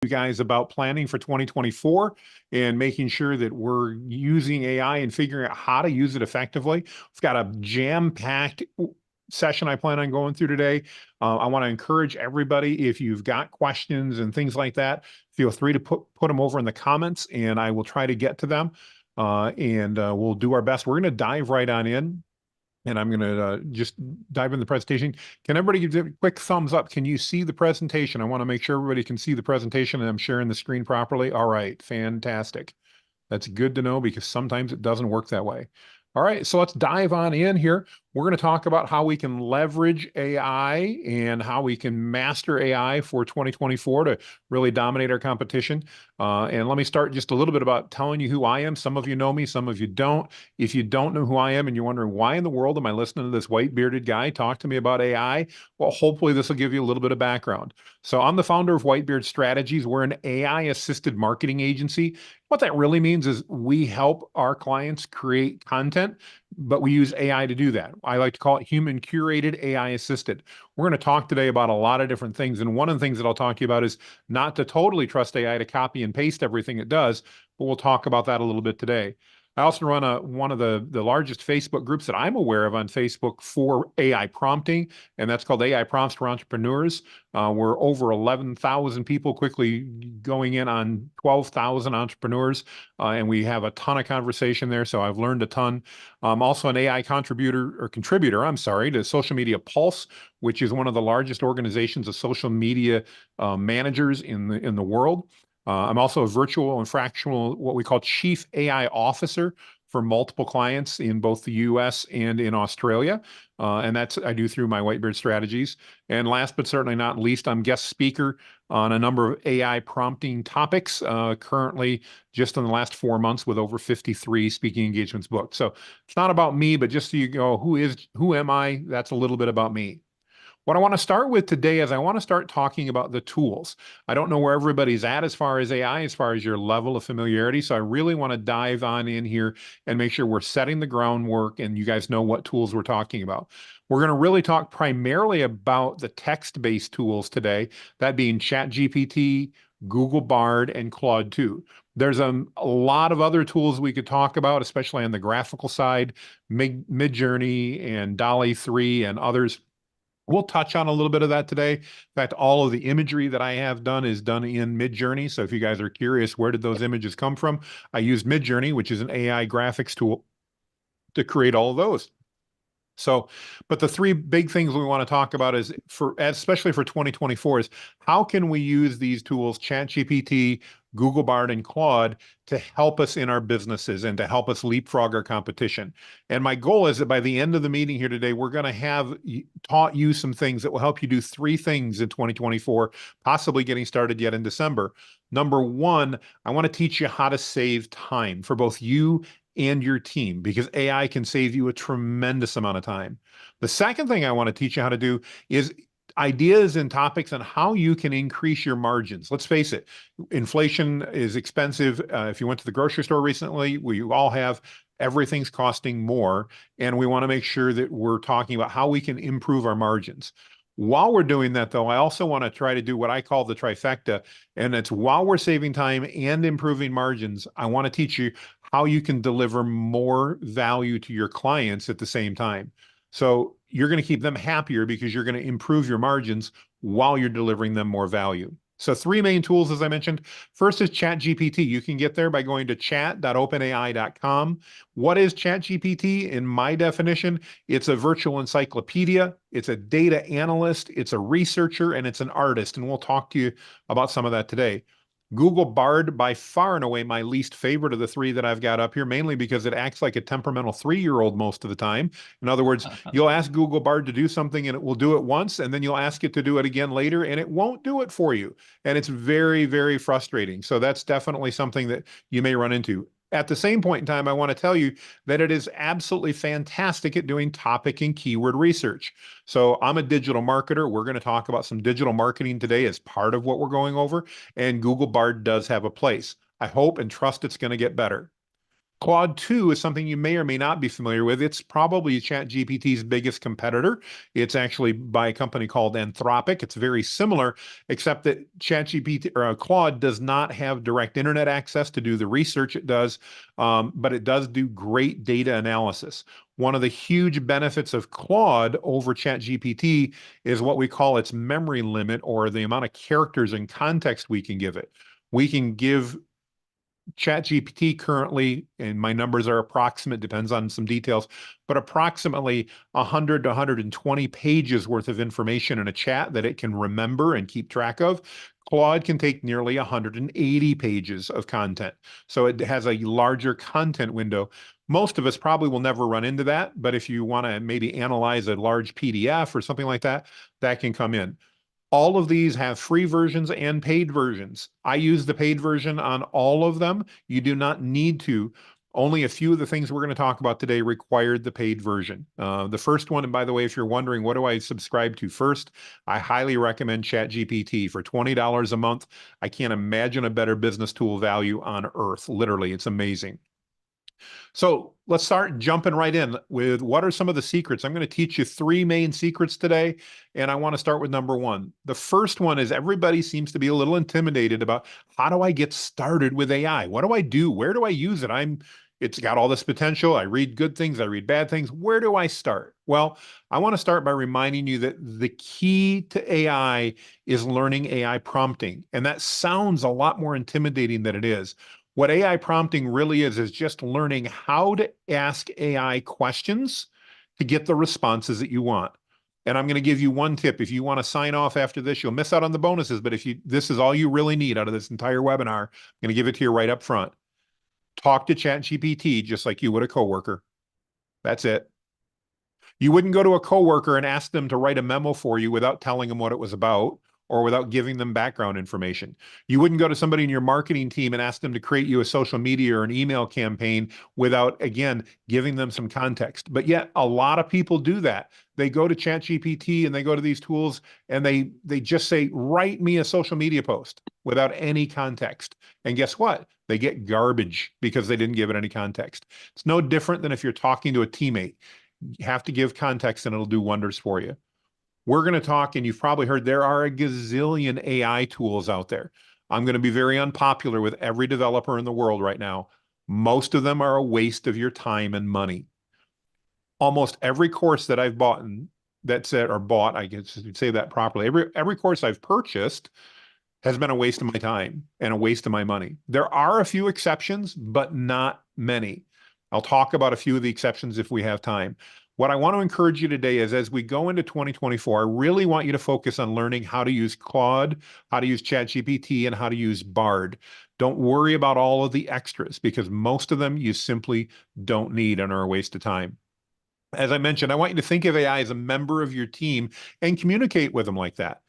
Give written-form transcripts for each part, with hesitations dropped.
you guys about planning for 2024 and making sure that we're using AI and figuring out how to use it effectively. We've got a jam-packed session I plan on going through today. I want to encourage everybody, if you've got questions and things like that, feel free to put them over in the comments and I will try to get to them. We'll do our best. We're going to dive right on in. And I'm going to just dive in the presentation. Can everybody give a quick thumbs up? Can you see the presentation? I want to make sure everybody can see the presentation and I'm sharing the screen properly. All right, fantastic. That's good to know because sometimes it doesn't work that way. All right, so let's dive on in here. We're going to talk about how we can leverage AI and how we can master AI for 2024 to really dominate our competition. And let me start just a little bit about telling you who I am. Some of you know me, some of you don't. If you don't know who I am and you're wondering why in the world am I listening to this white bearded guy talk to me about AI, well, hopefully this will give you a little bit of background. So I'm the founder of Whitebeard Strategies. We're an AI assisted marketing agency. What that really means is we help our clients create content, but we use AI to do that. I like to call it human curated AI assisted. We're going to talk today about a lot of different things. And one of the things that I'll talk to you about is not to totally trust AI to copy and paste everything it does, but we'll talk about that a little bit today. I also run one of the largest Facebook groups that I'm aware of on Facebook for AI prompting, and that's called AI Prompts for Entrepreneurs. We're over 11,000 people, quickly going in on 12,000 entrepreneurs, and we have a ton of conversation there, so I've learned a ton. I'm also an AI contributor, to Social Media Pulse, which is one of the largest organizations of social media managers in the world. I'm also a virtual and fractional, what we call chief AI officer for multiple clients in both the US and in Australia. And that's I do through my Whitebeard Strategies. And last but certainly not least, I'm guest speaker on a number of AI prompting topics, currently just in the last 4 months with over 53 speaking engagements booked. So it's not about me, but just so you go, who am I? That's a little bit about me. What I want to start with today is I want to start talking about the tools. I don't know where everybody's at as far as AI, as far as your level of familiarity. So I really want to dive on in here and make sure we're setting the groundwork and you guys know what tools we're talking about. We're going to really talk primarily about the text-based tools today, that being ChatGPT, Google Bard, and Claude 2. There's a lot of other tools we could talk about, especially on the graphical side, Midjourney and DALL-E 3 and others. We'll touch on a little bit of that today. In fact, all of the imagery that I have done is done in Midjourney. So if you guys are curious, where did those images come from? I used Midjourney, which is an AI graphics tool, to create all of those. So, but the three big things we want to talk about is especially for 2024 is how can we use these tools, ChatGPT, Google Bard, and Claude, to help us in our businesses and to help us leapfrog our competition. And my goal is that by the end of the meeting here today, we're going to have taught you some things that will help you do three things in 2024, possibly getting started yet in December. Number one, I want to teach you how to save time for both you and your team, because AI can save you a tremendous amount of time. The second thing I want to teach you how to do is ideas and topics on how you can increase your margins. Let's face it, inflation is expensive. If you went to the grocery store recently, we all have everything's costing more, and we want to make sure that we're talking about how we can improve our margins. While we're doing that, though, I also want to try to do what I call the trifecta, and it's while we're saving time and improving margins, I want to teach you how you can deliver more value to your clients at the same time. So you're going to keep them happier because you're going to improve your margins while you're delivering them more value. So three main tools, as I mentioned. First is ChatGPT. You can get there by going to chat.openai.com. What is ChatGPT? In my definition, it's a virtual encyclopedia. It's a data analyst. It's a researcher, and it's an artist. And we'll talk to you about some of that today. Google Bard, by far and away my least favorite of the three that I've got up here, mainly because it acts like a temperamental 3-year-old most of the time. In other words, you'll ask Google Bard to do something and it will do it once, and then you'll ask it to do it again later and it won't do it for you. And it's very, very frustrating. So that's definitely something that you may run into. At the same point in time, I want to tell you that it is absolutely fantastic at doing topic and keyword research. So I'm a digital marketer. We're going to talk about some digital marketing today as part of what we're going over, and Google Bard does have a place. I hope and trust it's going to get better. Claude 2 is something you may or may not be familiar with. It's probably ChatGPT's biggest competitor. It's actually by a company called Anthropic. It's very similar, except that ChatGPT or Claude does not have direct internet access to do the research it does, but it does do great data analysis. One of the huge benefits of Claude over ChatGPT is what we call its memory limit, or the amount of characters and context we can give it. We can give ChatGPT currently, and my numbers are approximate, depends on some details, but approximately 100 to 120 pages worth of information in a chat that it can remember and keep track of. Claude can take nearly 180 pages of content. So it has a larger content window. Most of us probably will never run into that, but if you want to maybe analyze a large PDF or something like that, that can come in. All of these have free versions and paid versions. I use the paid version on all of them. You do not need to. Only a few of the things we're going to talk about today required the paid version. The first one, and by the way, if you're wondering, what do I subscribe to first? I highly recommend ChatGPT for $20 a month. I can't imagine a better business tool value on earth. Literally, it's amazing. So let's start jumping right in with what are some of the secrets. I'm going to teach you three main secrets today, and I want to start with number one. The first one is everybody seems to be a little intimidated about how do I get started with AI? What do I do? Where do I use it? It's got all this potential. I read good things, I read bad things. Where do I start? Well, I want to start by reminding you that the key to AI is learning AI prompting, and that sounds a lot more intimidating than it is. What AI prompting really is just learning how to ask AI questions to get the responses that you want. And I'm going to give you one tip. If you want to sign off after this, you'll miss out on the bonuses. But this is all you really need out of this entire webinar, I'm going to give it to you right up front. Talk to ChatGPT just like you would a coworker. That's it. You wouldn't go to a coworker and ask them to write a memo for you without telling them what it was about or without giving them background information. You wouldn't go to somebody in your marketing team and ask them to create you a social media or an email campaign without, again, giving them some context. But yet a lot of people do that. They go to ChatGPT and they go to these tools and they just say, write me a social media post without any context. And guess what? They get garbage because they didn't give it any context. It's no different than if you're talking to a teammate. You have to give context and it'll do wonders for you. We're going to talk, and you've probably heard there are a gazillion AI tools out there. I'm going to be very unpopular with every developer in the world right now. Most of them are a waste of your time and money. Almost every course that I've bought, I guess you'd say that properly, every course I've purchased has been a waste of my time and a waste of my money. There are a few exceptions, but not many. I'll talk about a few of the exceptions if we have time. What I want to encourage you today is as we go into 2024, I really want you to focus on learning how to use Claude, how to use ChatGPT, and how to use Bard. Don't worry about all of the extras because most of them you simply don't need and are a waste of time. As I mentioned, I want you to think of AI as a member of your team and communicate with them like that.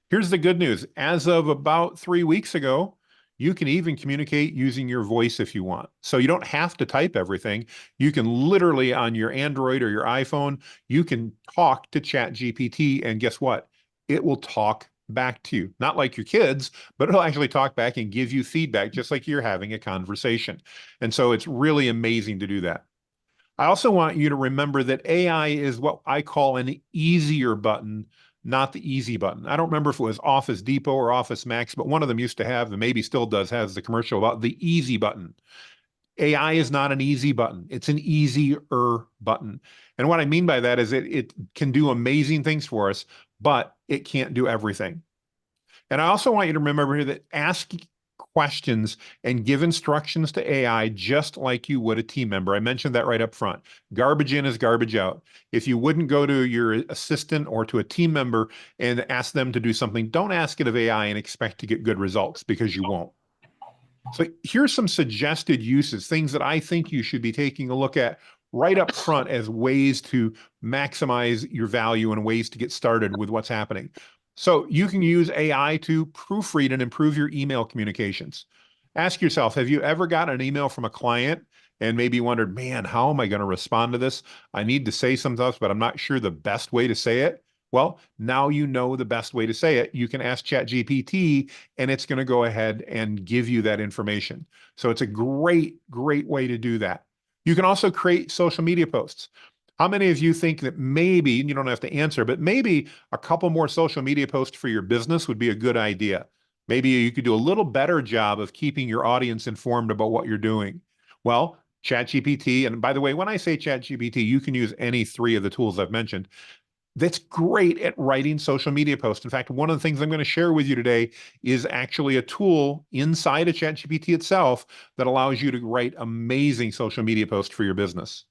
Here's the good news. As of about 3 weeks ago, you can even communicate using your voice if you want. So you don't have to type everything. You can literally on your Android or your iPhone, you can talk to ChatGPT and guess what? It will talk back to you. Not like your kids, but it'll actually talk back and give you feedback just like you're having a conversation. And so it's really amazing to do that. I also want you to remember that AI is what I call an easier button, not the easy button. I don't remember if it was Office Depot or Office Max, but one of them used to have, and maybe still does, has the commercial about the easy button. AI is not an easy button. It's an easier button. And what I mean by that is it can do amazing things for us, but it can't do everything. And I also want you to remember that ask questions and give instructions to AI just like you would a team member. I mentioned that right up front. Garbage in is garbage out. If you wouldn't go to your assistant or to a team member and ask them to do something, don't ask it of AI and expect to get good results because you won't. So here's some suggested uses, things that I think you should be taking a look at right up front as ways to maximize your value and ways to get started with what's happening. So you can use AI to proofread and improve your email communications. Ask yourself, have you ever gotten an email from a client and maybe wondered, man, how am I going to respond to this? I need to say some stuff, but I'm not sure the best way to say it. Well, now you know the best way to say it. You can ask ChatGPT and it's going to go ahead and give you that information. So it's a great, great way to do that. You can also create social media posts. How many of you think that maybe, you don't have to answer, but maybe a couple more social media posts for your business would be a good idea? Maybe you could do a little better job of keeping your audience informed about what you're doing. Well, ChatGPT, and by the way, when I say ChatGPT, you can use any three of the tools I've mentioned. That's great at writing social media posts. In fact, one of the things I'm going to share with you today is actually a tool inside of ChatGPT itself that allows you to write amazing social media posts for your business.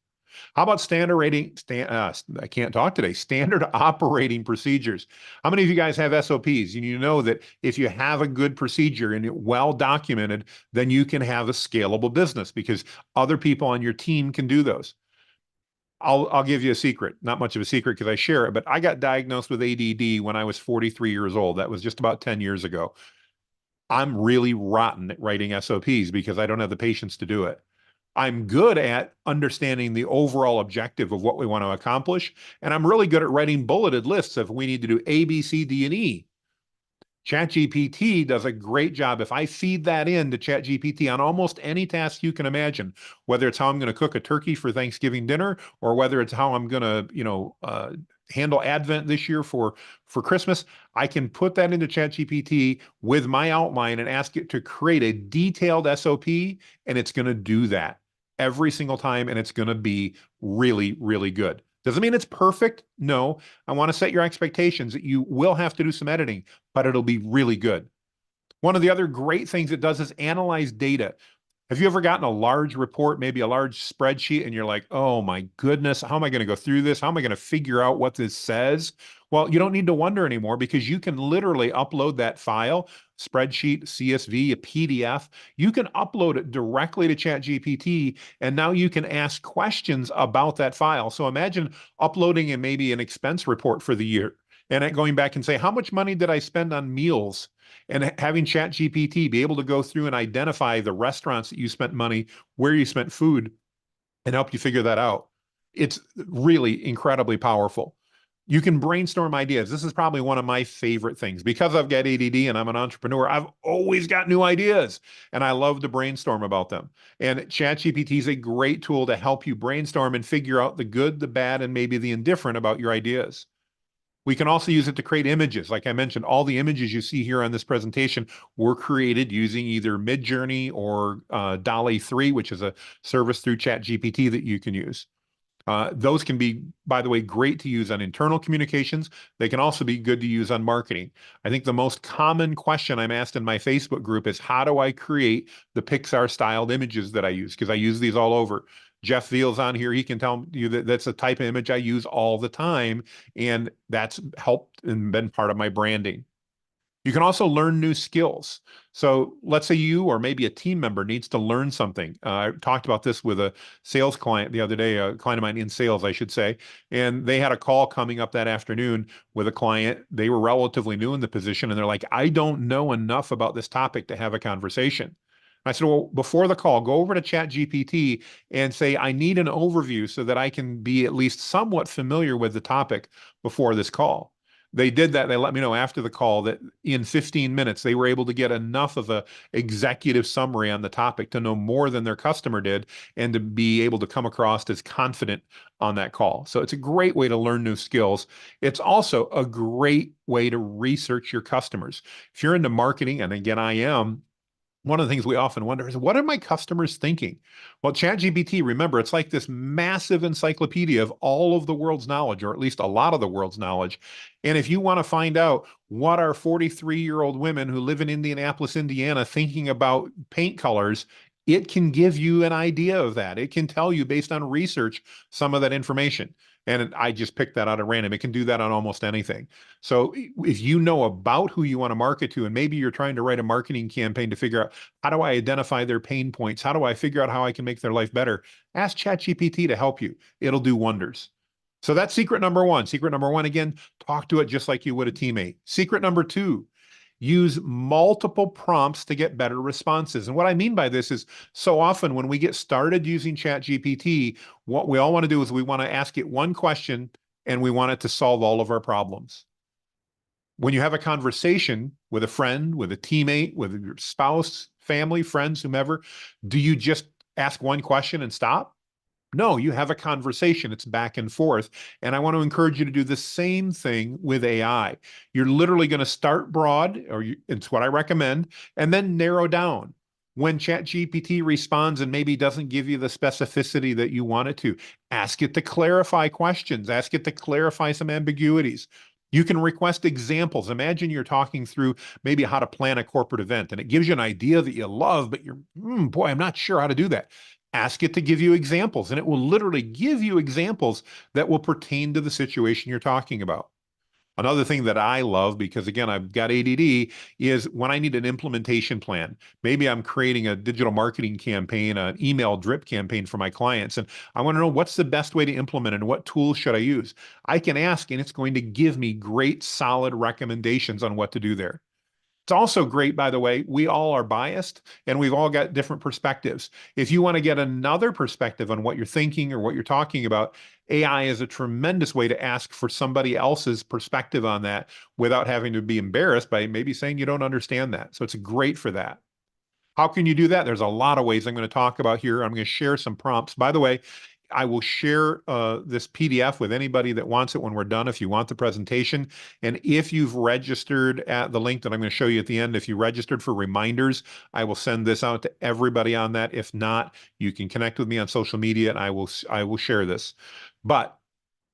How about I can't talk today, standard operating procedures. How many of you guys have SOPs? And you know that if you have a good procedure and it well documented, then you can have a scalable business because other people on your team can do those. I'll give you a secret, not much of a secret because I share it, but I got diagnosed with ADD when I was 43 years old. That was just about 10 years ago. I'm really rotten at writing SOPs because I don't have the patience to do it. I'm good at understanding the overall objective of what we want to accomplish, and I'm really good at writing bulleted lists of we need to do A, B, C, D, and E. ChatGPT does a great job. If I feed that in to ChatGPT on almost any task you can imagine, whether it's how I'm going to cook a turkey for Thanksgiving dinner, or whether it's how I'm going to, handle Advent this year for Christmas, I can put that into ChatGPT with my outline and ask it to create a detailed SOP, and it's going to do that every single time, and it's going to be really, really good. Doesn't mean it's perfect. No, I want to set your expectations that you will have to do some editing, but it'll be really good. One of the other great things it does is analyze data. Have you ever gotten a large report, maybe a large spreadsheet, and you're like, oh my goodness, how am I going to go through this? How am I going to figure out what this says? Well, you don't need to wonder anymore because you can literally upload that file, spreadsheet, CSV, a PDF. You can upload it directly to ChatGPT, and now you can ask questions about that file. So imagine uploading in maybe an expense report for the year and going back and say, how much money did I spend on meals? And having ChatGPT be able to go through and identify the restaurants that you spent money, where you spent food, and help you figure that out. It's really incredibly powerful. You can brainstorm ideas. This is probably one of my favorite things. Because I've got ADD and I'm an entrepreneur, I've always got new ideas and I love to brainstorm about them. And ChatGPT is a great tool to help you brainstorm and figure out the good, the bad, and maybe the indifferent about your ideas. We can also use it to create images. Like I mentioned, all the images you see here on this presentation were created using either Midjourney or DALL-E 3, which is a service through ChatGPT that you can use. Those can be, by the way, great to use on internal communications. They can also be good to use on marketing. I think the most common question I'm asked in my Facebook group is, how do I create the Pixar-styled images that I use? Because I use these all over. Jeff Veal's on here. He can tell you that that's a type of image I use all the time, and that's helped and been part of my branding. You can also learn new skills. So let's say you or maybe a team member needs to learn something. I talked about this with a sales client the other day, a client of mine in sales, I should say, and they had a call coming up that afternoon with a client. They were relatively new in the position, and they're like, I don't know enough about this topic to have a conversation. I said, well, before the call, go over to ChatGPT and say, I need an overview so that I can be at least somewhat familiar with the topic before this call. They did that. They let me know after the call that in 15 minutes, they were able to get enough of a executive summary on the topic to know more than their customer did and to be able to come across as confident on that call. So it's a great way to learn new skills. It's also a great way to research your customers. If you're into marketing, and again, I am, one of the things we often wonder is, what are my customers thinking? Well, ChatGPT, remember, it's like this massive encyclopedia of all of the world's knowledge, or at least a lot of the world's knowledge. And if you want to find out what are 43-year-old women who live in Indianapolis, Indiana, thinking about paint colors, it can give you an idea of that. It can tell you based on research some of that information. And I just picked that out at random. It can do that on almost anything. So if you know about who you want to market to, and maybe you're trying to write a marketing campaign to figure out, how do I identify their pain points? How do I figure out how I can make their life better? Ask ChatGPT to help you. It'll do wonders. So that's secret number one. Secret number one, again, talk to it just like you would a teammate. Secret number two, use multiple prompts to get better responses. And what I mean by this is, so often when we get started using ChatGPT, what we all want to do is we want to ask it one question and we want it to solve all of our problems. When you have a conversation with a friend, with a teammate, with your spouse, family, friends, whomever, do you just ask one question and stop? No, you have a conversation. It's back and forth. And I want to encourage you to do the same thing with AI. You're literally going to start broad, it's what I recommend, and then narrow down. When ChatGPT responds and maybe doesn't give you the specificity that you want it to, ask it to clarify questions, ask it to clarify some ambiguities. You can request examples. Imagine you're talking through maybe how to plan a corporate event and it gives you an idea that you love, but you're, boy, I'm not sure how to do that. Ask it to give you examples, and it will literally give you examples that will pertain to the situation you're talking about. Another thing that I love, because again, I've got ADD, is when I need an implementation plan. Maybe I'm creating a digital marketing campaign, an email drip campaign for my clients, and I want to know what's the best way to implement it and what tools should I use. I can ask, and it's going to give me great, solid recommendations on what to do there. It's also great, by the way, we all are biased and we've all got different perspectives. If you want to get another perspective on what you're thinking or what you're talking about, AI is a tremendous way to ask for somebody else's perspective on that without having to be embarrassed by maybe saying you don't understand that. So it's great for that. How can you do that? There's a lot of ways I'm going to talk about here. I'm going to share some prompts. By the way, I will share this PDF with anybody that wants it when we're done if you want the presentation. And if you've registered at the link that I'm going to show you at the end, if you registered for reminders, I will send this out to everybody on that. If not, you can connect with me on social media and I will share this. But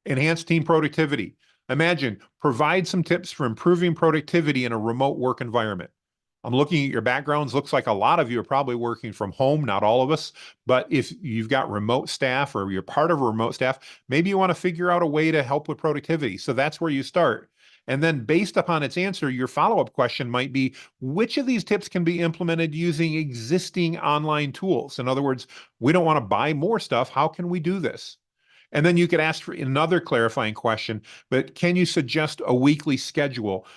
enhance team productivity. Imagine, provide some tips for improving productivity in a remote work environment. I'm looking at your backgrounds. Looks like a lot of you are probably working from home, not all of us. But if you've got remote staff or you're part of a remote staff, maybe you want to figure out a way to help with productivity. So that's where you start. And then based upon its answer, your follow-up question might be, which of these tips can be implemented using existing online tools? In other words, we don't want to buy more stuff. How can we do this? And then you could ask for another clarifying question, but can you suggest a weekly schedule,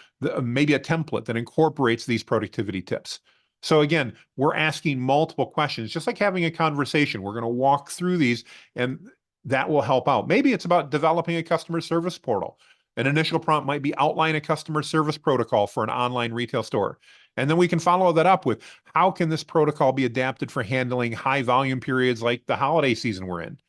maybe a template that incorporates these productivity tips? So again, we're asking multiple questions, just like having a conversation. We're going to walk through these and that will help out. Maybe it's about developing a customer service portal. An initial prompt might be outline a customer service protocol for an online retail store. And then we can follow that up with how can this protocol be adapted for handling high volume periods like the holiday season we're in?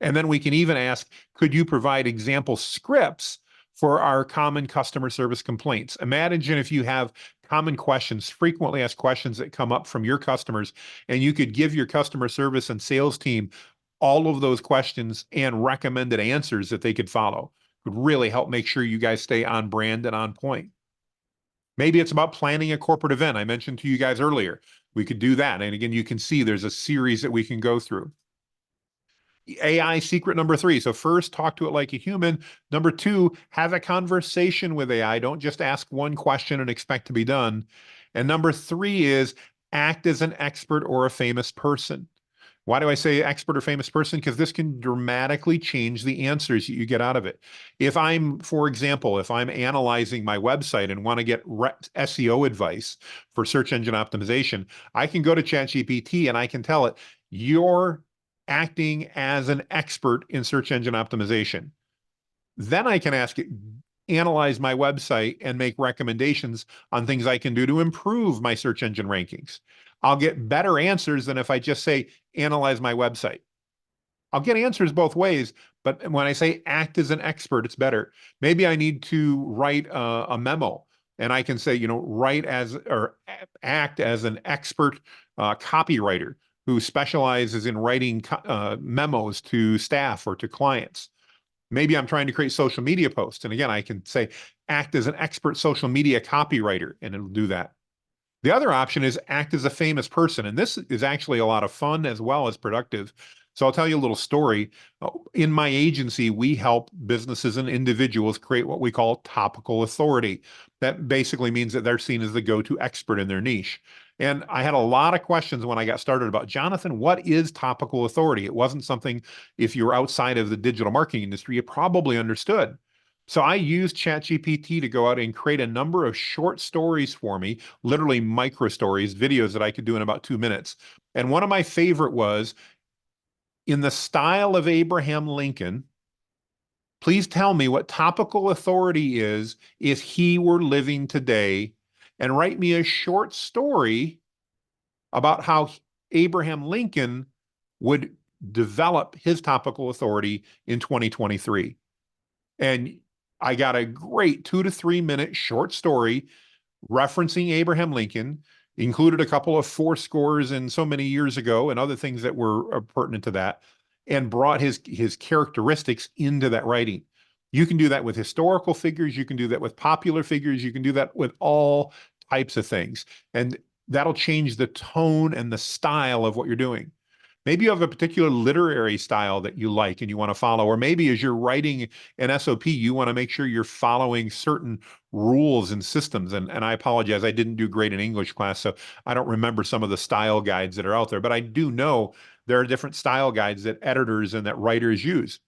And then we can even ask, could you provide example scripts for our common customer service complaints? Imagine if you have common questions, frequently asked questions that come up from your customers, and you could give your customer service and sales team all of those questions and recommended answers that they could follow. It would really help make sure you guys stay on brand and on point. Maybe it's about planning a corporate event. I mentioned to you guys earlier, we could do that. And again, you can see there's a series that we can go through. AI secret number 3. So first, talk to it like a human. Number 2, have a conversation with AI. Don't just ask one question and expect to be done. And number 3 is act as an expert or a famous person. Why do I say expert or famous person? Because this can dramatically change the answers you get out of it. If I'm, for example, if I'm analyzing my website and want to get SEO advice for search engine optimization, I can go to ChatGPT and I can tell it, you're acting as an expert in search engine optimization. Then I can ask it, analyze my website and make recommendations on things I can do to improve my search engine rankings. I'll get better answers than if I just say, analyze my website. I'll get answers both ways, but when I say act as an expert, it's better. Maybe I need to write a memo and I can say, write as or act as an expert copywriter who specializes in writing memos to staff or to clients. Maybe I'm trying to create social media posts. And again, I can say, act as an expert social media copywriter, and it'll do that. The other option is act as a famous person. And this is actually a lot of fun as well as productive. So I'll tell you a little story. In my agency, we help businesses and individuals create what we call topical authority. That basically means that they're seen as the go-to expert in their niche. And I had a lot of questions when I got started about, Jonathan, what is topical authority? It wasn't something, if you're outside of the digital marketing industry, you probably understood. So I used ChatGPT to go out and create a number of short stories for me, literally micro stories, videos that I could do in about 2 minutes. And one of my favorite was, in the style of Abraham Lincoln, please tell me what topical authority is if he were living today, and write me a short story about how Abraham Lincoln would develop his topical authority in 2023. And I got a great 2 to 3 minute short story referencing Abraham Lincoln, included a couple of four scores and so many years ago and other things that were pertinent to that, and brought his characteristics into that writing. You can do that with historical figures. You can do that with popular figures. You can do that with all types of things. And that'll change the tone and the style of what you're doing. Maybe you have a particular literary style that you like and you want to follow, or maybe as you're writing an SOP, you want to make sure you're following certain rules and systems. And I apologize, I didn't do great in English class, so I don't remember some of the style guides that are out there, but I do know there are different style guides that editors and that writers use.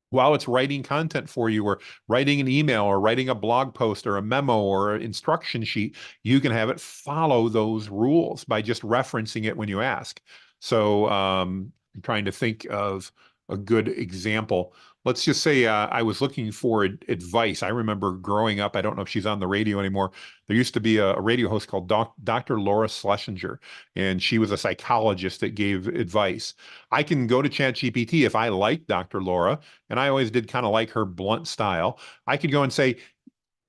While it's writing content for you, or writing an email, or writing a blog post, or a memo, or an instruction sheet, you can have it follow those rules by just referencing it when you ask. So I'm trying to think of a good example. Let's just say I was looking for advice. I remember growing up, I don't know if she's on the radio anymore. There used to be a radio host called Dr. Laura Schlesinger, and she was a psychologist that gave advice. I can go to ChatGPT if I like Dr. Laura, and I always did kind of like her blunt style. I could go and say,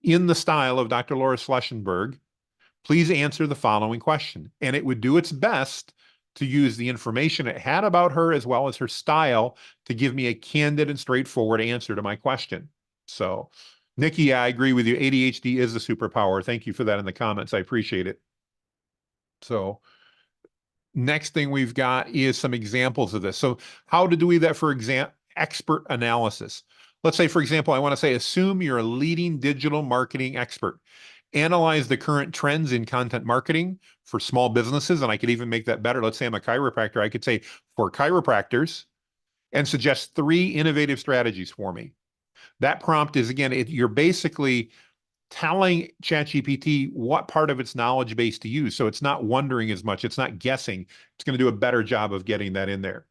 in the style of Dr. Laura Schlesinger, please answer the following question. And it would do its best to use the information it had about her as well as her style to give me a candid and straightforward answer to my question. So, Nikki, I agree with you. ADHD is a superpower. Thank you for that in the comments. I appreciate it. So, next thing we've got is some examples of this. So, how to do that for expert analysis? Let's say, for example, I want to say, assume you're a leading digital marketing expert. Analyze the current trends in content marketing for small businesses. And I could even make that better. Let's say I'm a chiropractor. I could say, for chiropractors, and suggest 3 innovative strategies for me. That prompt is, again, you're basically telling ChatGPT what part of its knowledge base to use. So it's not wondering as much. It's not guessing. It's going to do a better job of getting that in there.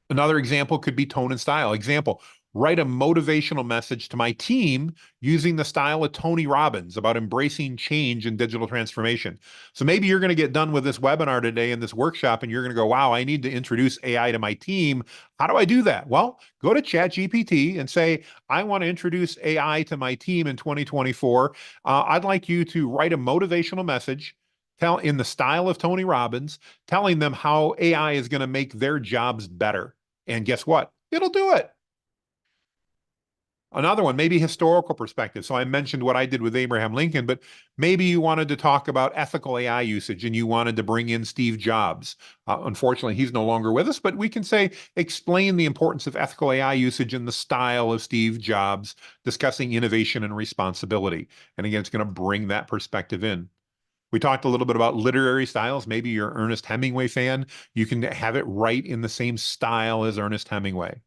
Another example could be tone and style. Example, write a motivational message to my team using the style of Tony Robbins about embracing change and digital transformation. So maybe you're going to get done with this webinar today and this workshop, and you're going to go, wow, I need to introduce AI to my team. How do I do that? Well, go to ChatGPT and say, I want to introduce AI to my team in 2024. I'd like you to write a motivational message in the style of Tony Robbins, telling them how AI is going to make their jobs better. And guess what? It'll do it. Another one, maybe historical perspective. So I mentioned what I did with Abraham Lincoln, but maybe you wanted to talk about ethical AI usage and you wanted to bring in Steve Jobs. Unfortunately, he's no longer with us, but we can say, explain the importance of ethical AI usage in the style of Steve Jobs, discussing innovation and responsibility. And again, it's going to bring that perspective in. We talked a little bit about literary styles. Maybe you're an Ernest Hemingway fan. You can have it write in the same style as Ernest Hemingway.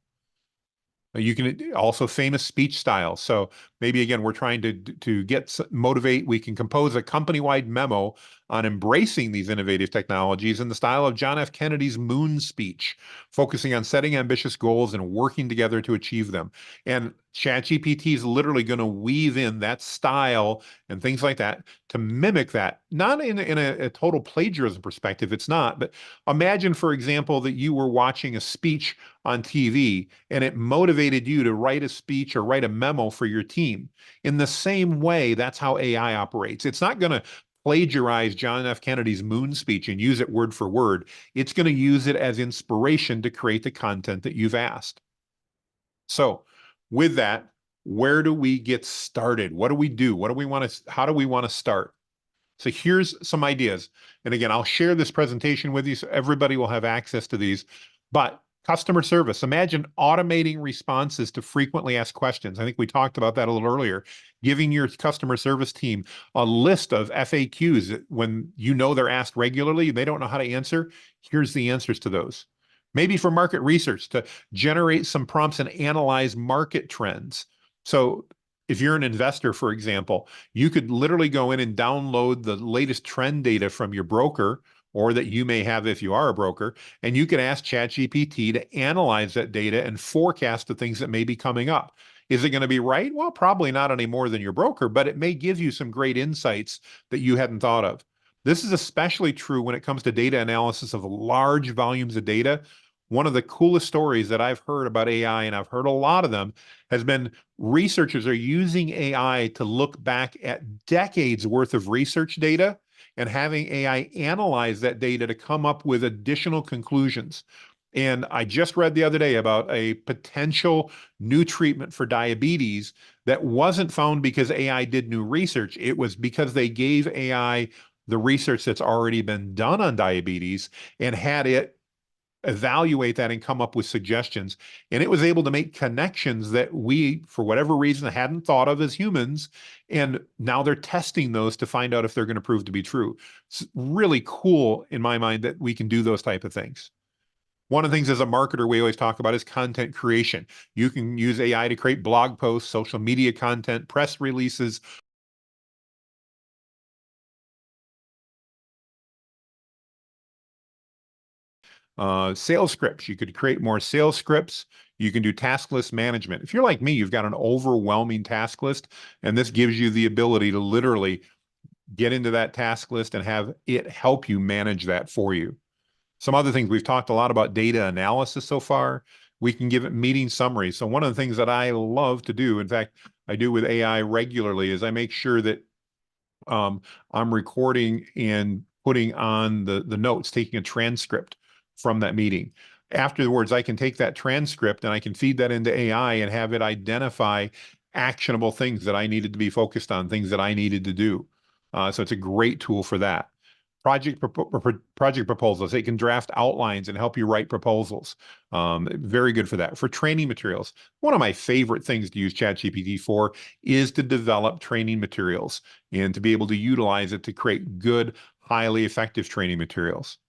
You can also famous speech styles. So maybe again, we're trying to motivate. We can compose a company-wide memo on embracing these innovative technologies in the style of John F. Kennedy's Moon speech, focusing on setting ambitious goals and working together to achieve them. And ChatGPT is literally going to weave in that style and things like that to mimic that, not in a total plagiarism perspective. It's not, but imagine, for example, that you were watching a speech on TV and it motivated you to write a speech or write a memo for your team. In the same way, that's how AI operates. It's not going to plagiarize John F. Kennedy's Moon speech and use it word for word. It's going to use it as inspiration to create the content that you've asked. So with that, where do we get started? What do we do? How do we want to start? So here's some ideas. And again, I'll share this presentation with you so everybody will have access to these. But customer service, imagine automating responses to frequently asked questions. I think we talked about that a little earlier. Giving your customer service team a list of FAQs that when you know they're asked regularly, they don't know how to answer. Here's the answers to those. Maybe for market research to generate some prompts and analyze market trends. So if you're an investor, for example, you could literally go in and download the latest trend data from your broker, or that you may have if you are a broker, and you can ask ChatGPT to analyze that data and forecast the things that may be coming up. Is it going to be right? Well, probably not any more than your broker, but it may give you some great insights that you hadn't thought of. This is especially true when it comes to data analysis of large volumes of data. One of the coolest stories that I've heard about AI, and I've heard a lot of them, has been researchers are using AI to look back at decades worth of research data and having AI analyze that data to come up with additional conclusions. And I just read the other day about a potential new treatment for diabetes that wasn't found because AI did new research. It was because they gave AI the research that's already been done on diabetes and had it evaluate that and come up with suggestions. And it was able to make connections that we, for whatever reason, hadn't thought of as humans. And now they're testing those to find out if they're going to prove to be true. It's really cool in my mind that we can do those type of things. One of the things as a marketer we always talk about is content creation. You can use AI to create blog posts, social media content, press releases, sales scripts. You could create more sales scripts. You can do task list management. If you're like me, you've got an overwhelming task list, and this gives you the ability to literally get into that task list and have it help you manage that for you. Some other things, we've talked a lot about data analysis so far. We can give it meeting summaries. So one of the things that I love to do, in fact, I do with AI regularly, is I make sure that I'm recording and putting on the notes, taking a transcript from that meeting. Afterwards, I can take that transcript and I can feed that into AI and have it identify actionable things that I needed to be focused on, things that I needed to do. So it's a great tool for that. Project proposals. It can draft outlines and help you write proposals. Very good for that. For training materials, one of my favorite things to use ChatGPT for is to develop training materials and to be able to utilize it to create good, highly effective training materials.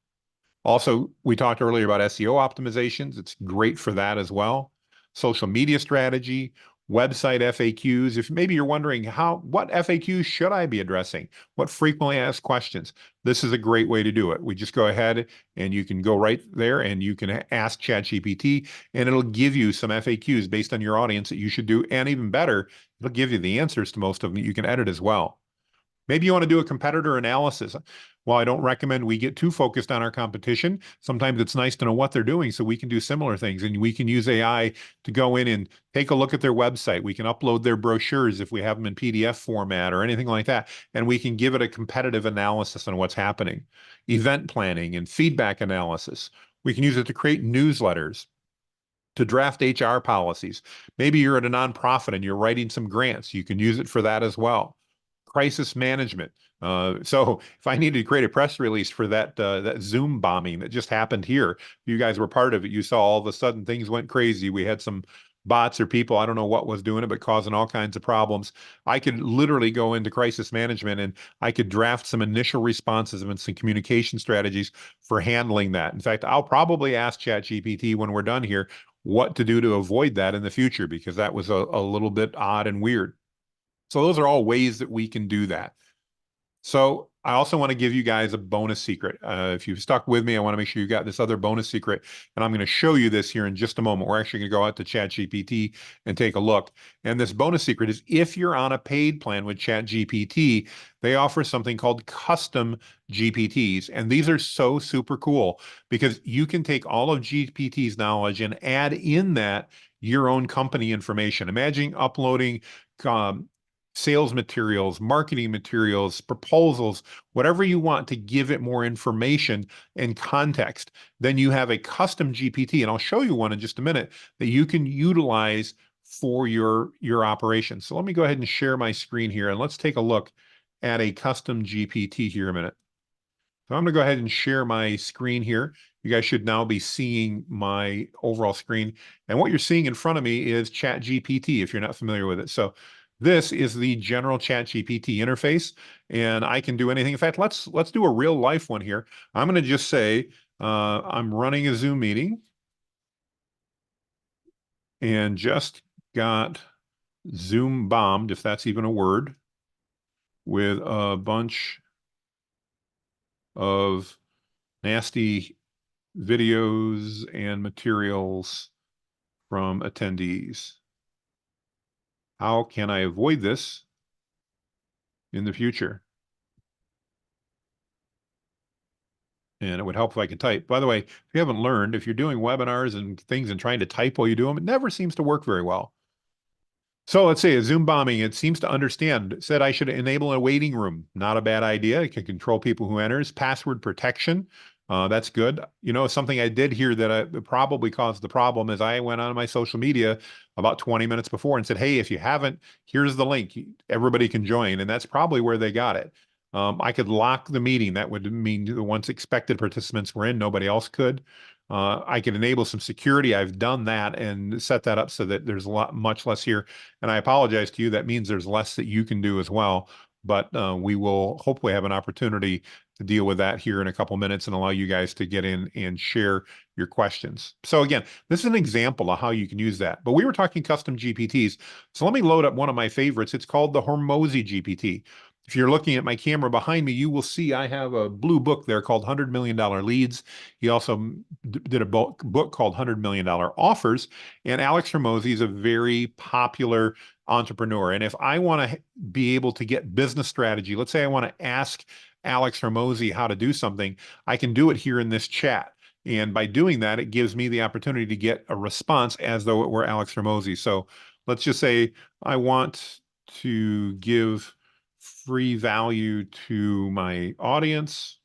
Also, we talked earlier about SEO optimizations. It's great for that as well. Social media strategy, website FAQs. If maybe you're wondering what FAQs should I be addressing? What frequently asked questions? This is a great way to do it. We just go ahead and you can go right there and you can ask ChatGPT and it'll give you some FAQs based on your audience that you should do. And even better, it'll give you the answers to most of them. You can edit as well. Maybe you want to do a competitor analysis. While I don't recommend we get too focused on our competition, sometimes it's nice to know what they're doing so we can do similar things. And we can use AI to go in and take a look at their website. We can upload their brochures if we have them in PDF format or anything like that. And we can give it a competitive analysis on what's happening. Event planning and feedback analysis. We can use it to create newsletters, to draft HR policies. Maybe you're at a nonprofit and you're writing some grants. You can use it for that as well. Crisis management. So if I needed to create a press release for that Zoom bombing that just happened here, you guys were part of it. You saw all of a sudden things went crazy. We had some bots or people, I don't know what was doing it, but causing all kinds of problems. I could literally go into crisis management and I could draft some initial responses and some communication strategies for handling that. In fact, I'll probably ask ChatGPT when we're done here what to do to avoid that in the future, because that was a little bit odd and weird. So those are all ways that we can do that. So I also want to give you guys a bonus secret. If you've stuck with me, I want to make sure you got this other bonus secret. And I'm going to show you this here in just a moment. We're actually going to go out to ChatGPT and take a look. And this bonus secret is if you're on a paid plan with ChatGPT, they offer something called custom GPTs. And these are so super cool because you can take all of GPT's knowledge and add in that your own company information. Imagine uploading sales materials, marketing materials, proposals, whatever you want to give it more information and context. Then you have a custom GPT, and I'll show you one in just a minute, that you can utilize for your operation. So let me go ahead and share my screen here, and let's take a look at a custom GPT here a minute. So I'm going to go ahead and share my screen here. You guys should now be seeing my overall screen. And what you're seeing in front of me is ChatGPT, if you're not familiar with it. So this is the general ChatGPT interface, and I can do anything. In fact, let's do a real life one here. I'm going to just say I'm running a Zoom meeting and just got Zoom bombed, if that's even a word, with a bunch of nasty videos and materials from attendees. How can I avoid this in the future? And it would help if I could type. By the way, if you haven't learned, if you're doing webinars and things and trying to type while you do them, it never seems to work very well. So let's say a Zoom bombing, it seems to understand, said I should enable a waiting room. Not a bad idea. It can control people who enters. Password protection. That's good. You know, something I did here that probably caused the problem is I went on my social media about 20 minutes before and said, hey, if you haven't, here's the link. Everybody can join. And that's probably where they got it. I could lock the meeting. That would mean the once expected participants were in, nobody else could. I can enable some security. I've done that and set that up so that there's much less here. And I apologize to you. That means there's less that you can do as well. But we will hopefully have an opportunity to deal with that here in a couple minutes and allow you guys to get in and share your questions. So again, this is an example of how you can use that. But we were talking custom GPTs. So let me load up one of my favorites. It's called the Hormozi GPT. If you're looking at my camera behind me, you will see I have a blue book there called $100 Million Leads. He also did a book called $100 Million Offers. And Alex Hormozi is a very popular entrepreneur. And if I want to be able to get business strategy, let's say I want to ask Alex Hormozi how to do something, I can do it here in this chat. And by doing that, it gives me the opportunity to get a response as though it were Alex Hormozi. So let's just say I want to give free value to my audience.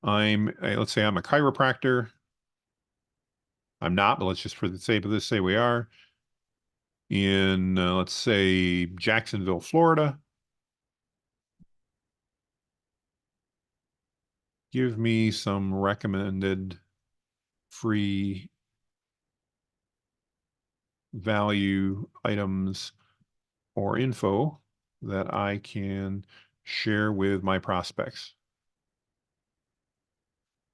Let's say I'm a chiropractor. I'm not, but let's just for the sake of this say we are in, let's say Jacksonville, Florida. Give me some recommended free value items or info that I can share with my prospects.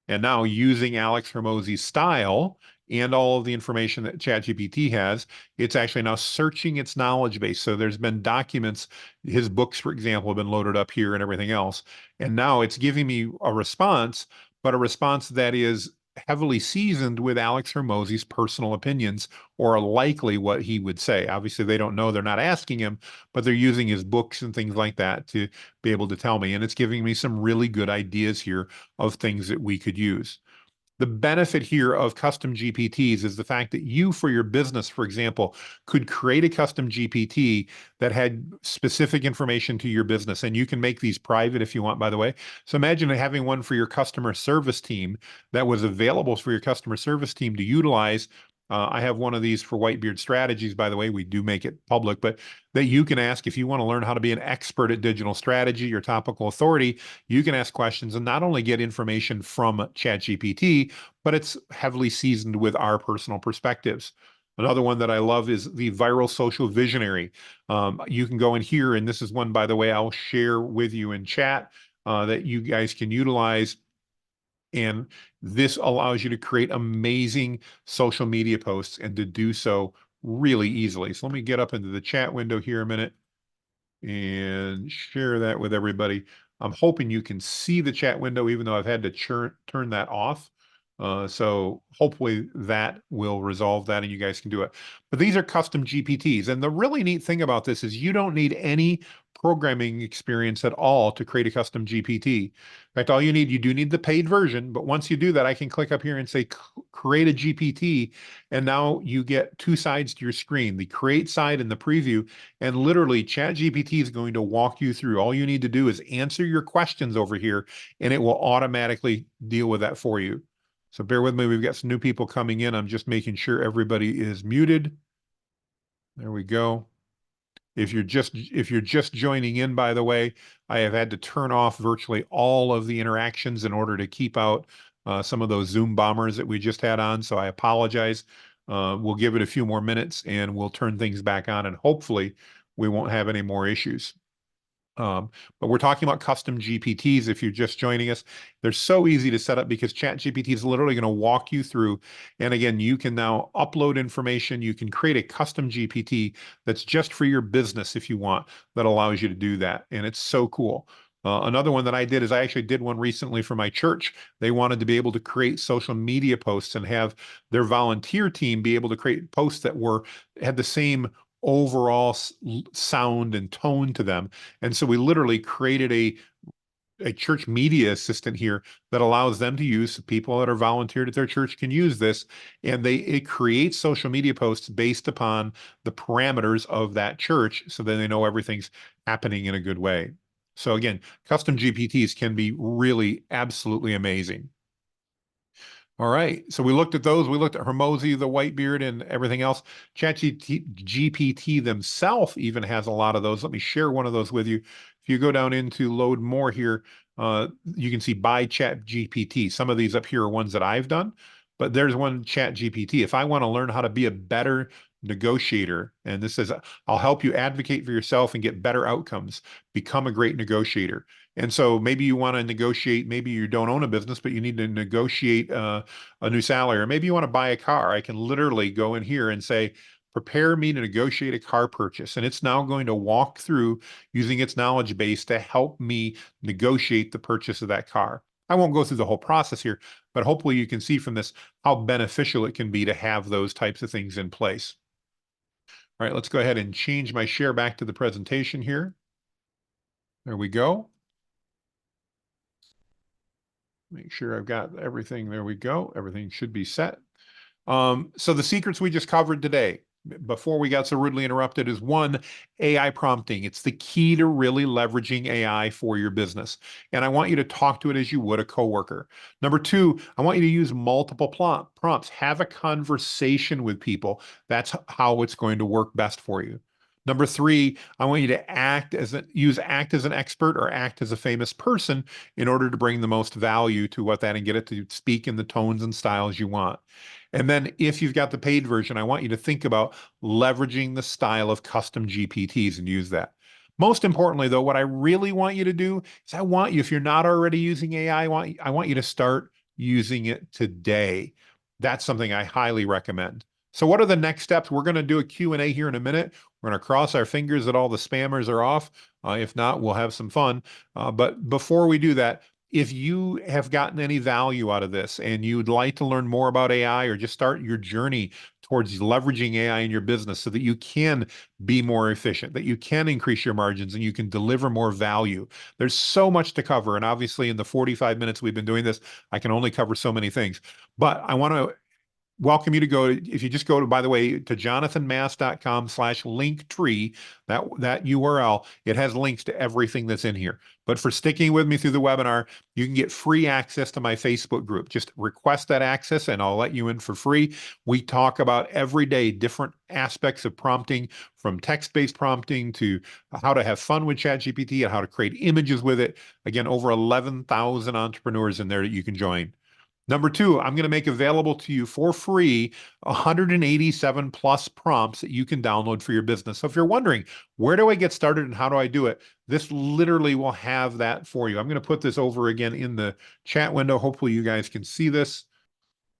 And now using Alex Hormozi's style and all of the information that ChatGPT has, it's actually now searching its knowledge base. So there's been documents, his books, for example, have been loaded up here and everything else. And now it's giving me a response, but a response that is heavily seasoned with Alex Hormozi's personal opinions or likely what he would say. Obviously, they don't know, they're not asking him, but they're using his books and things like that to be able to tell me. And it's giving me some really good ideas here of things that we could use. The benefit here of custom GPTs is the fact that you, for your business, for example, could create a custom GPT that had specific information to your business. And you can make these private if you want, by the way. So imagine having one for your customer service team that was available for your customer service team to utilize. I have one of these for Whitebeard Strategies, by the way. We do make it public, but that you can ask if you want to learn how to be an expert at digital strategy or topical authority. You can ask questions and not only get information from ChatGPT, but it's heavily seasoned with our personal perspectives. Another one that I love is the Viral Social Visionary. You can go in here, and this is one, by the way, I'll share with you in chat that you guys can utilize. And this allows you to create amazing social media posts and to do so really easily. So let me get up into the chat window here a minute and share that with everybody. I'm hoping you can see the chat window, even though I've had to turn that off. So hopefully that will resolve that and you guys can do it. But these are custom GPTs. And the really neat thing about this is you don't need any programming experience at all to create a custom GPT. In fact, all you do need the paid version. But once you do that, I can click up here and say, create a GPT. And now you get two sides to your screen, the create side and the preview. And literally ChatGPT is going to walk you through. All you need to do is answer your questions over here, and it will automatically deal with that for you. So bear with me. We've got some new people coming in. I'm just making sure everybody is muted. There we go. If you're just joining in, by the way, I have had to turn off virtually all of the interactions in order to keep out some of those Zoom bombers that we just had on. So I apologize. We'll give it a few more minutes and we'll turn things back on, and hopefully we won't have any more issues. But we're talking about custom GPTs. If you're just joining us, they're so easy to set up because ChatGPT is literally going to walk you through. And again, you can now upload information. You can create a custom GPT that's just for your business if you want, that allows you to do that. And it's so cool. Another one that I did is I actually did one recently for my church. They wanted to be able to create social media posts and have their volunteer team be able to create posts that had the same overall sound and tone to them. And so we literally created a church media assistant here that allows them to use, people that are volunteered at their church can use this, and it creates social media posts based upon the parameters of that church, so then they know everything's happening in a good way. So again, custom GPTs can be really absolutely amazing. All right, so we looked at those. We looked at Hormozi, the Whitebeard, and everything else. ChatGPT themselves even has a lot of those. Let me share one of those with you. If you go down into load more here, you can see by ChatGPT. Some of these up here are ones that I've done, but there's one ChatGPT. If I want to learn how to be a better negotiator, and this says, I'll help you advocate for yourself and get better outcomes, become a great negotiator. And so maybe you want to negotiate, maybe you don't own a business, but you need to negotiate a new salary, or maybe you want to buy a car. I can literally go in here and say, prepare me to negotiate a car purchase. And it's now going to walk through using its knowledge base to help me negotiate the purchase of that car. I won't go through the whole process here, but hopefully you can see from this how beneficial it can be to have those types of things in place. All right, let's go ahead and change my share back to the presentation here. There we go. Make sure I've got everything. There we go. Everything should be set. So the secrets we just covered today, before we got so rudely interrupted, is one, AI prompting. It's the key to really leveraging AI for your business. And I want you to talk to it as you would a coworker. Number two, I want you to use multiple prompts. Have a conversation with people. That's how it's going to work best for you. Number three, I want you to act as an expert or act as a famous person in order to bring the most value to what that and get it to speak in the tones and styles you want. And then if you've got the paid version, I want you to think about leveraging the style of custom GPTs and use that. Most importantly, though, what I really want you to do is I want you, if you're not already using AI, I want you to start using it today. That's something I highly recommend. So what are the next steps? We're going to do a Q&A here in a minute. We're going to cross our fingers that all the spammers are off. If not, we'll have some fun. But before we do that, if you have gotten any value out of this and you'd like to learn more about AI or just start your journey towards leveraging AI in your business so that you can be more efficient, that you can increase your margins and you can deliver more value. There's so much to cover. And obviously in the 45 minutes we've been doing this, I can only cover so many things. But I want to welcome you to go, if you just go to, by the way, to jonathanmast.com/linktree, that URL, it has links to everything that's in here. But for sticking with me through the webinar, you can get free access to my Facebook group. Just request that access and I'll let you in for free. We talk about every day different aspects of prompting, from text-based prompting to how to have fun with ChatGPT and how to create images with it. Again, over 11,000 entrepreneurs in there that you can join. Number two, I'm going to make available to you for free 187 plus prompts that you can download for your business. So if you're wondering, where do I get started and how do I do it? This literally will have that for you. I'm going to put this over again in the chat window. Hopefully you guys can see this.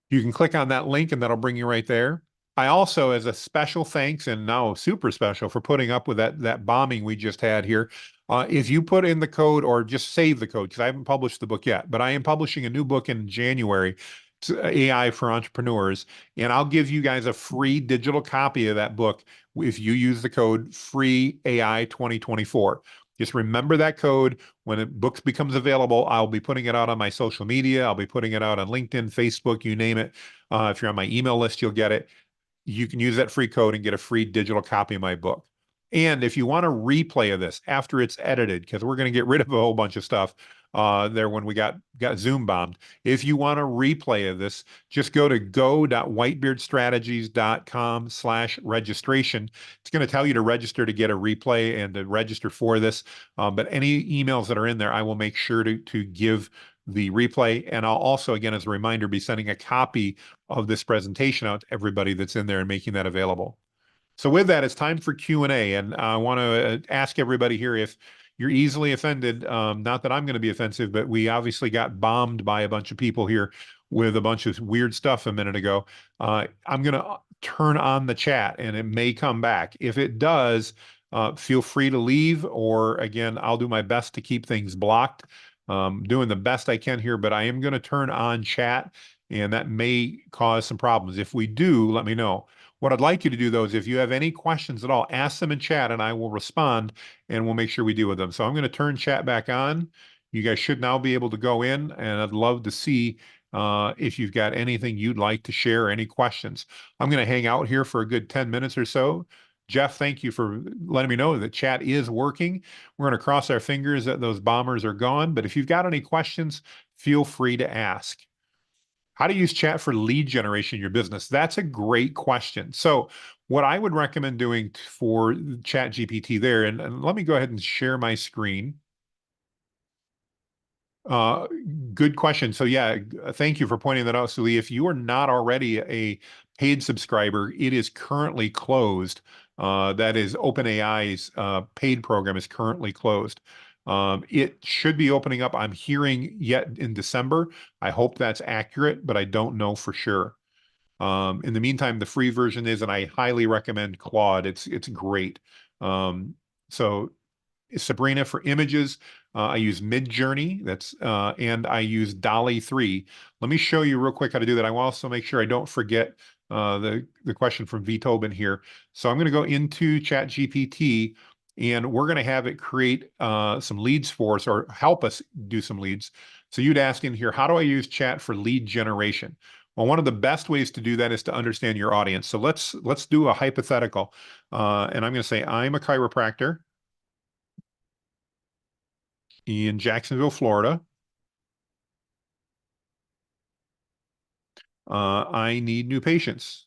You can click on that link and that'll bring you right there. I also, as a special thanks and now super special for putting up with that bombing we just had here, if you put in the code or just save the code, because I haven't published the book yet, but I am publishing a new book in January, AI for Entrepreneurs, and I'll give you guys a free digital copy of that book if you use the code FREE AI 2024. Just remember that code. When the book becomes available, I'll be putting it out on my social media. I'll be putting it out on LinkedIn, Facebook, you name it. If you're on my email list, you'll get it. You can use that free code and get a free digital copy of my book. And if you want a replay of this after it's edited, because we're going to get rid of a whole bunch of stuff there when we got Zoom bombed. If you want a replay of this, just go to go.whitebeardstrategies.com/registration. It's going to tell you to register to get a replay and to register for this. But any emails that are in there, I will make sure to give the replay. And I'll also, again, as a reminder, be sending a copy of this presentation out to everybody that's in there and making that available. So with that, it's time for Q&A. And I want to ask everybody here if you're easily offended. Not that I'm going to be offensive, but we obviously got bombed by a bunch of people here with a bunch of weird stuff a minute ago. I'm going to turn on the chat and it may come back. If it does, feel free to leave, or again, I'll do my best to keep things blocked. Doing the best I can here, but I am going to turn on chat and that may cause some problems. If we do, let me know. What I'd like you to do though is if you have any questions at all, ask them in chat and I will respond and we'll make sure we deal with them. So I'm going to turn chat back on. You guys should now be able to go in, and I'd love to see if you've got anything you'd like to share, any questions. I'm going to hang out here for a good 10 minutes or so. Jeff, thank you for letting me know that chat is working. We're going to cross our fingers that those bombers are gone, but if you've got any questions, feel free to ask. How to use chat for lead generation in your business? That's a great question. So what I would recommend doing for Chat GPT there, and let me go ahead and share my screen. Uh, Good question. So yeah, thank you for pointing that out, Suli. If you are not already a paid subscriber, it is currently closed. That is OpenAI's paid program is currently closed. It should be opening up, I'm hearing, yet in December. I hope that's accurate, but I don't know for sure. In the meantime, the free version is, and I highly recommend Claude. It's great. So Sabrina for images. I use Midjourney. And I use DALL-E 3. Let me show you real quick how to do that. I will also make sure I don't forget the question from V Tobin here. So I'm going to go into ChatGPT and we're going to have it create some leads for us or help us do some leads. So you'd ask in here, how do I use chat for lead generation? Well, one of the best ways to do that is to understand your audience. So let's do a hypothetical. And I'm going to say, I'm a chiropractor in Jacksonville, Florida. I need new patients.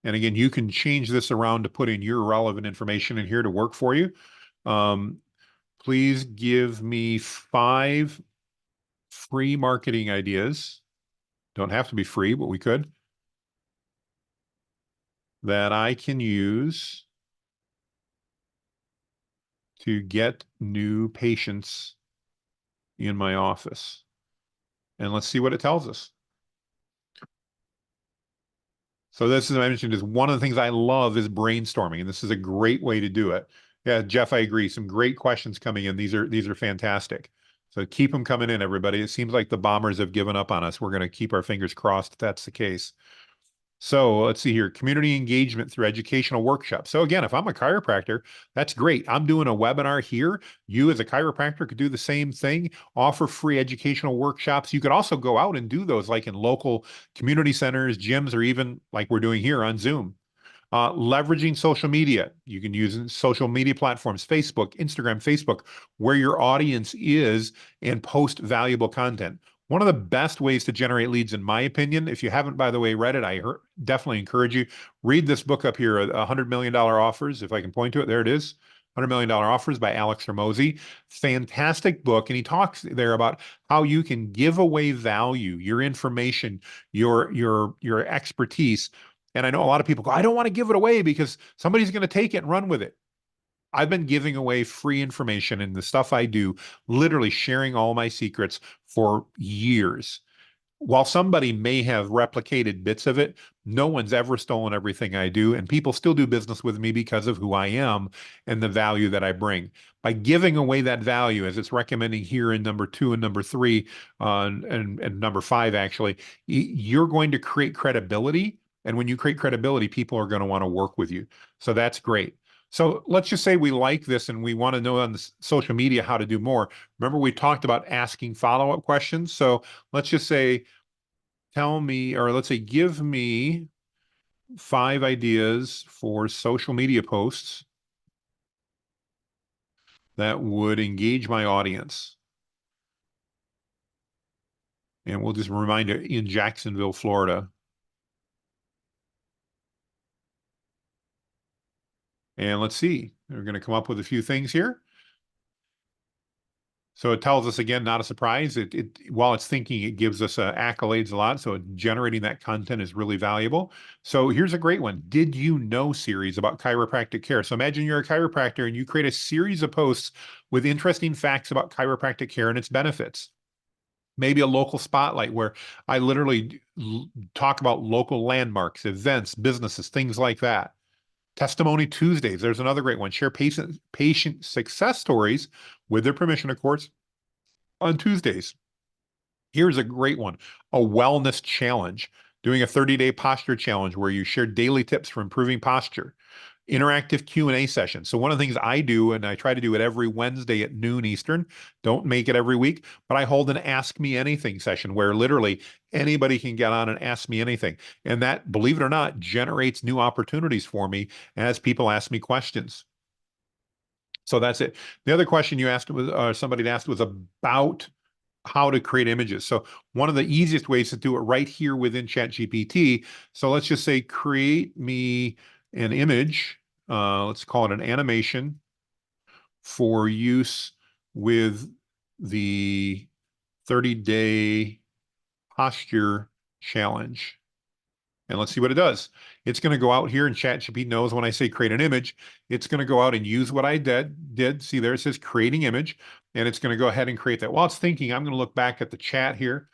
And again, you can change this around to put in your relevant information in here to work for you. Please give me 5 free marketing ideas. Don't have to be free, but we could. That I can use to get new patients in my office. And let's see what it tells us. So this, as I mentioned, is one of the things I love is brainstorming, and this is a great way to do it. Yeah, Jeff, I agree. Some great questions coming in. These are fantastic. So keep them coming in, everybody. It seems like the bombers have given up on us. We're going to keep our fingers crossed if that's the case. So let's see here, community engagement through educational workshops. So again, if I'm a chiropractor, that's great. I'm doing a webinar here. You as a chiropractor could do the same thing, offer free educational workshops. You could also go out and do those like in local community centers, gyms, or even like we're doing here on Zoom. Leveraging social media. You can use social media platforms, Facebook, Instagram, Facebook, where your audience is and post valuable content. One of the best ways to generate leads, in my opinion, if you haven't, by the way, read it, definitely encourage you. Read this book up here, $100 million Offers. If I can point to it, there it is. $100 million Offers by Alex Hormozi. Fantastic book. And he talks there about how you can give away value, your information, your expertise. And I know a lot of people go, I don't want to give it away because somebody's going to take it and run with it. I've been giving away free information and the stuff I do, literally sharing all my secrets for years. While somebody may have replicated bits of it, no one's ever stolen everything I do, and people still do business with me because of who I am and the value that I bring. By giving away that value, as it's recommending here in number 2 and number 3, and number 5, actually, you're going to create credibility. And when you create credibility, people are going to want to work with you. So that's great. So let's just say we like this and we want to know on the social media how to do more. Remember, we talked about asking follow-up questions. So let's just say, tell me, or let's say, give me 5 ideas for social media posts that would engage my audience. And we'll just remind it in Jacksonville, Florida. And let's see, we're going to come up with a few things here. So it tells us, again, not a surprise. While it's thinking, it gives us accolades a lot. So generating that content is really valuable. So here's a great one. Did you know series about chiropractic care? So imagine you're a chiropractor and you create a series of posts with interesting facts about chiropractic care and its benefits. Maybe a local spotlight where I literally talk about local landmarks, events, businesses, things like that. Testimony Tuesdays. There's another great one. Share patient success stories with their permission, of course, on Tuesdays. Here's a great one. A wellness challenge. doing a 30-day posture challenge where you share daily tips for improving posture, interactive Q&A session. So one of the things I do, and I try to do it every Wednesday at noon Eastern, don't make it every week, but I hold an Ask Me Anything session where literally anybody can get on and ask me anything. And that, believe it or not, generates new opportunities for me as people ask me questions. So that's it. The other question you asked was, somebody asked was about how to create images. So one of the easiest ways to do it right here within ChatGPT. So let's just say, create me an image. Let's call it an animation for use with the 30-day posture challenge. And let's see what it does. It's going to go out here, and ChatGPT knows when I say create an image, it's going to go out and use what I did. See there, it says creating image, and it's going to go ahead and create that. While it's thinking, I'm going to look back at the chat here.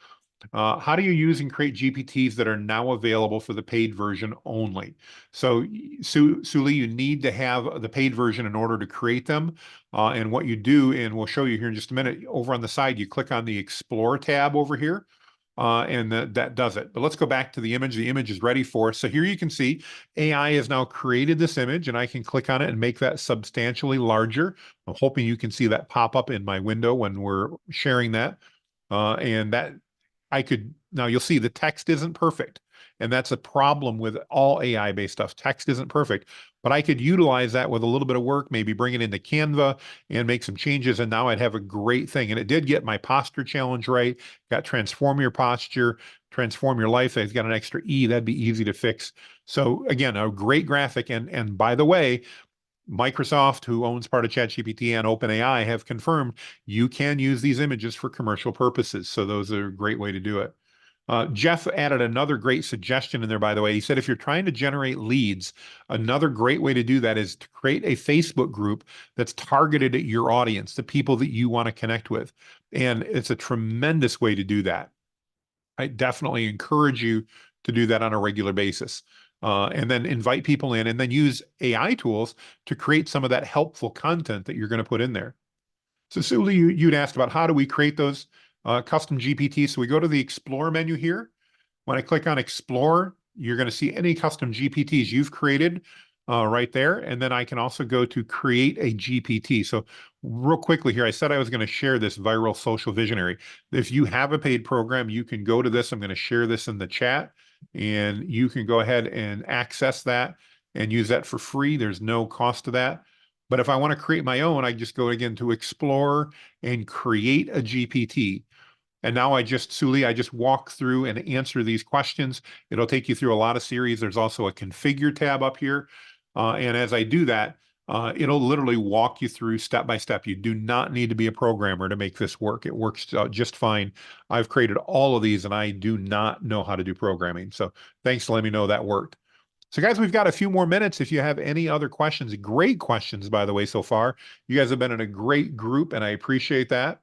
How do you use and create GPTs that are now available for the paid version only? So, Suli, you need to have the paid version in order to create them. And what you do, and we'll show you here in just a minute, over on the side, you click on the Explore tab over here. And that does it. But let's go back to the image. The image is ready for us. So here you can see AI has now created this image, and I can click on it and make that substantially larger. I'm hoping you can see that pop up in my window when we're sharing that. And that I could, now you'll see the text isn't perfect. And that's a problem with all AI-based stuff. Text isn't perfect, but I could utilize that with a little bit of work, maybe bring it into Canva and make some changes. And now I'd have a great thing. And it did get my posture challenge right. Got transform your posture, transform your life. It's got an extra E. That'd be easy to fix. So again, a great graphic. And by the way, Microsoft, who owns part of ChatGPT, and OpenAI have confirmed you can use these images for commercial purposes. So those are a great way to do it. Jeff added another great suggestion in there, by the way. He said, if you're trying to generate leads, another great way to do that is to create a Facebook group that's targeted at your audience, the people that you want to connect with. And it's a tremendous way to do that. I definitely encourage you to do that on a regular basis. And then invite people in, and then use AI tools to create some of that helpful content that you're going to put in there. So Suli, you'd asked about how do we create those custom GPTs. So we go to the Explore menu here. When I click on Explore, you're going to see any custom GPTs you've created right there. And then I can also go to create a GPT. So real quickly here, I said I was going to share this viral social visionary. If you have a paid program, you can go to this. I'm going to share this in the chat, and you can go ahead and access that and use that for free. There's no cost to that. But if I want to create my own, I just go again to Explore and create a GPT. And now I just walk through and answer these questions. It'll take you through a lot of series. There's also a configure tab up here. And as I do that, it'll literally walk you through step by step. You do not need to be a programmer to make this work. It works just fine. I've created all of these, and I do not know how to do programming. So thanks for letting me know that worked. So guys, we've got a few more minutes. If you have any other questions, great questions, by the way, so far. You guys have been in a great group, and I appreciate that.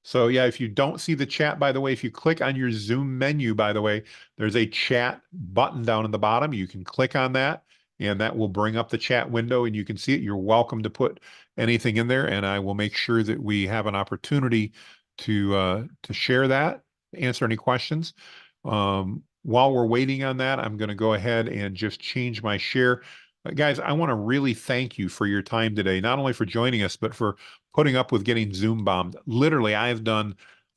So yeah, if you don't see the chat, by the way, if you click on your Zoom menu, by the way, there's a chat button down in the bottom. You can click on that, and that will bring up the chat window, and you can see it. You're welcome to put anything in there, and I will make sure that we have an opportunity to share that, answer any questions. While we're waiting on that, I'm going to go ahead and just change my share. Guys, I want to really thank you for your time today, not only for joining us, but for putting up with getting Zoom bombed. Literally, I've done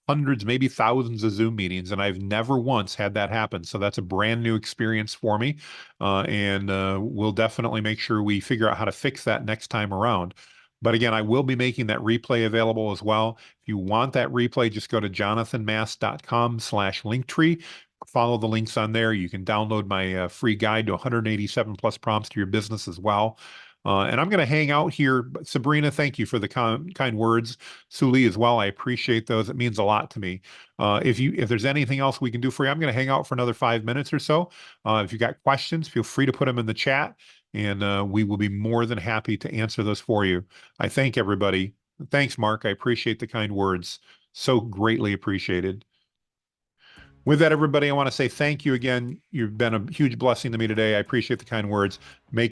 hundreds, maybe thousands of Zoom meetings, and I've never once had that happen. So that's a brand new experience for me. And we'll definitely make sure we figure out how to fix that next time around. But again, I will be making that replay available as well. If you want that replay, just go to jonathanmast.com/linktree. Follow the links on there. You can download my free guide to 187 plus prompts to your business as well. And I'm going to hang out here. Sabrina, thank you for the kind words. Suli as well. I appreciate those. It means a lot to me. If there's anything else we can do for you, I'm going to hang out for another 5 minutes or so. If you got questions, feel free to put them in the chat, and we will be more than happy to answer those for you. I thank everybody. Thanks, Mark. I appreciate the kind words. So greatly appreciated. With that, everybody, I want to say thank you again. You've been a huge blessing to me today. I appreciate the kind words. Make